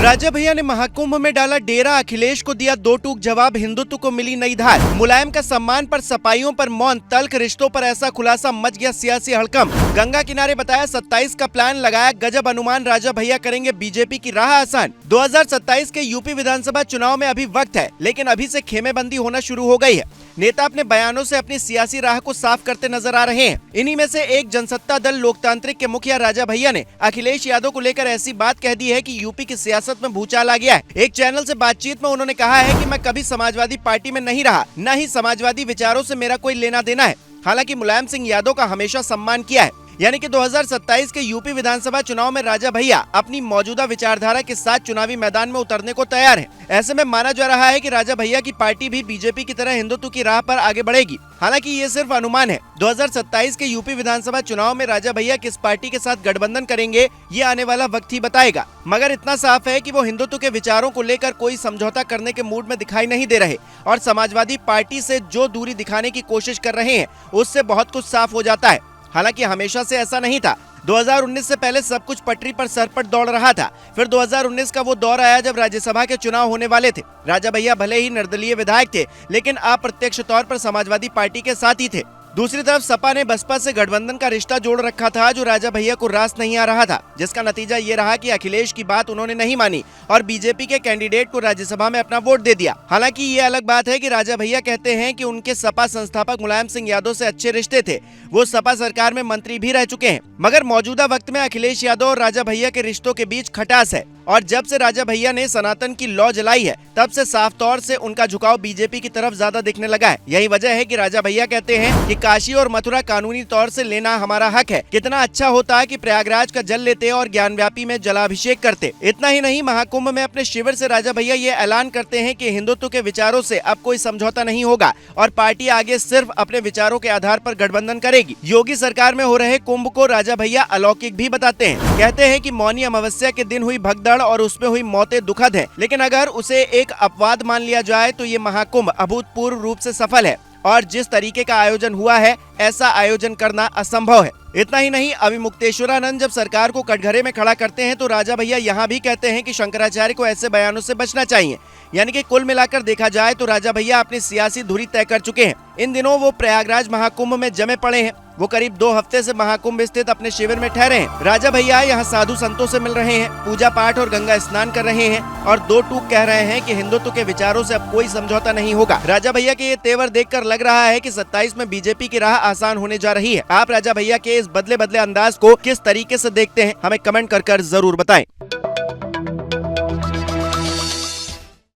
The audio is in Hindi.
राजा भैया ने महाकुंभ में डाला डेरा, अखिलेश को दिया दो टूक जवाब, हिंदुत्व को मिली नई धार। मुलायम का सम्मान पर सपाइयों पर मौन, तल्ख रिश्तों पर ऐसा खुलासा, मच गया सियासी हड़कंप। गंगा किनारे बताया 27 का प्लान लगाया, गजब अनुमान, राजा भैया करेंगे बीजेपी की राह आसान। 2027 के यूपी विधानसभा चुनाव में अभी वक्त है, लेकिन अभी से खेमेबंदी होना शुरू हो गई है। नेता अपने बयानों से अपनी सियासी राह को साफ करते नजर आ रहे हैं। इन्हीं में से एक जनसत्ता दल लोकतांत्रिक के मुखिया राजा भैया ने अखिलेश यादव को लेकर ऐसी बात कह दी है कि यूपी की सियासत में भूचाल आ गया है। एक चैनल से बातचीत में उन्होंने कहा है कि मैं कभी समाजवादी पार्टी में नहीं रहा, न ही समाजवादी विचारों से मेरा कोई लेना देना है। हालांकि मुलायम सिंह यादव का हमेशा सम्मान किया है। यानी कि 2027 के यूपी विधानसभा चुनाव में राजा भैया अपनी मौजूदा विचारधारा के साथ चुनावी मैदान में उतरने को तैयार हैं। ऐसे में माना जा रहा है कि राजा भैया की पार्टी भी बीजेपी की तरह हिंदुत्व की राह पर आगे बढ़ेगी। हालांकि ये सिर्फ अनुमान है। 2027 के यूपी विधानसभा चुनाव में राजा भैया किस पार्टी के साथ गठबंधन करेंगे, ये आने वाला वक्त ही बताएगा। मगर इतना साफ है कि वो हिंदुत्व के विचारों को लेकर कोई समझौता करने के मूड में दिखाई नहीं दे रहे और समाजवादी पार्टी से जो दूरी दिखाने की कोशिश कर रहे हैं, उससे बहुत कुछ साफ हो जाता है। हालांकि हमेशा से ऐसा नहीं था। 2019 से पहले सब कुछ पटरी पर सरपट दौड़ रहा था। फिर 2019 का वो दौर आया जब राज्यसभा के चुनाव होने वाले थे। राजा भैया भले ही निर्दलीय विधायक थे, लेकिन अप्रत्यक्ष तौर पर समाजवादी पार्टी के साथ ही थे। दूसरी तरफ सपा ने बसपा से गठबंधन का रिश्ता जोड़ रखा था, जो राजा भैया को रास नहीं आ रहा था, जिसका नतीजा ये रहा कि अखिलेश की बात उन्होंने नहीं मानी और बीजेपी के कैंडिडेट को राज्यसभा में अपना वोट दे दिया। हालांकि ये अलग बात है कि राजा भैया कहते हैं कि उनके सपा संस्थापक मुलायम सिंह यादव से अच्छे रिश्ते थे, वो सपा सरकार में मंत्री भी रह चुके हैं। मगर मौजूदा वक्त में अखिलेश यादव और राजा भैया के रिश्तों के बीच खटास है और जब से राजा भैया ने सनातन की लौ जलाई है, तब से साफ तौर से उनका झुकाव बीजेपी की तरफ ज्यादा दिखने लगा है। यही वजह है कि राजा भैया कहते हैं कि काशी और मथुरा कानूनी तौर से लेना हमारा हक है। कितना अच्छा होता कि प्रयागराज का जल लेते और ज्ञानव्यापी में जलाभिषेक करते। इतना ही नहीं, महाकुंभ में अपने शिविर से राजा भैया ये ऐलान करते हैं कि हिंदुत्व के विचारों से अब कोई समझौता नहीं होगा और पार्टी आगे सिर्फ अपने विचारों के आधार पर गठबंधन करेगी। योगी सरकार में हो रहे कुंभ को राजा भैया अलौकिक भी बताते हैं। कहते हैं कि मौनी अमावस्या के दिन हुई भगदड़ और उसमें हुई मौतें दुखद है, लेकिन अगर उसे एक अपवाद मान लिया जाए तो ये महाकुंभ अभूतपूर्व रूप से सफल है और जिस तरीके का आयोजन हुआ है, ऐसा आयोजन करना असंभव है। इतना ही नहीं, अभिमुक्तेश्वरानंद जब सरकार को कटघरे में खड़ा करते हैं तो राजा भैया यहाँ भी कहते हैं कि शंकराचार्य को ऐसे बयानों से बचना चाहिए। यानी कि कुल मिलाकर देखा जाए तो राजा भैया अपनी सियासी धुरी तय कर चुके हैं। इन दिनों वो प्रयागराज महाकुंभ में जमे पड़े हैं। वो करीब 2 हफ्ते से महाकुंभ स्थित अपने शिविर में ठहरे हैं। राजा भैया यहाँ साधु संतों से मिल रहे हैं, पूजा पाठ और गंगा स्नान कर रहे हैं और दो टूक कह रहे हैं कि हिंदुत्व के विचारों से अब कोई समझौता नहीं होगा। राजा भैया के ये तेवर देखकर लग रहा है कि 27 में बीजेपी की राह आसान होने जा रही है। आप राजा भैया के इस बदले बदले अंदाज को किस तरीके से देखते हैं, हमें कमेंट कर जरूर बताएं।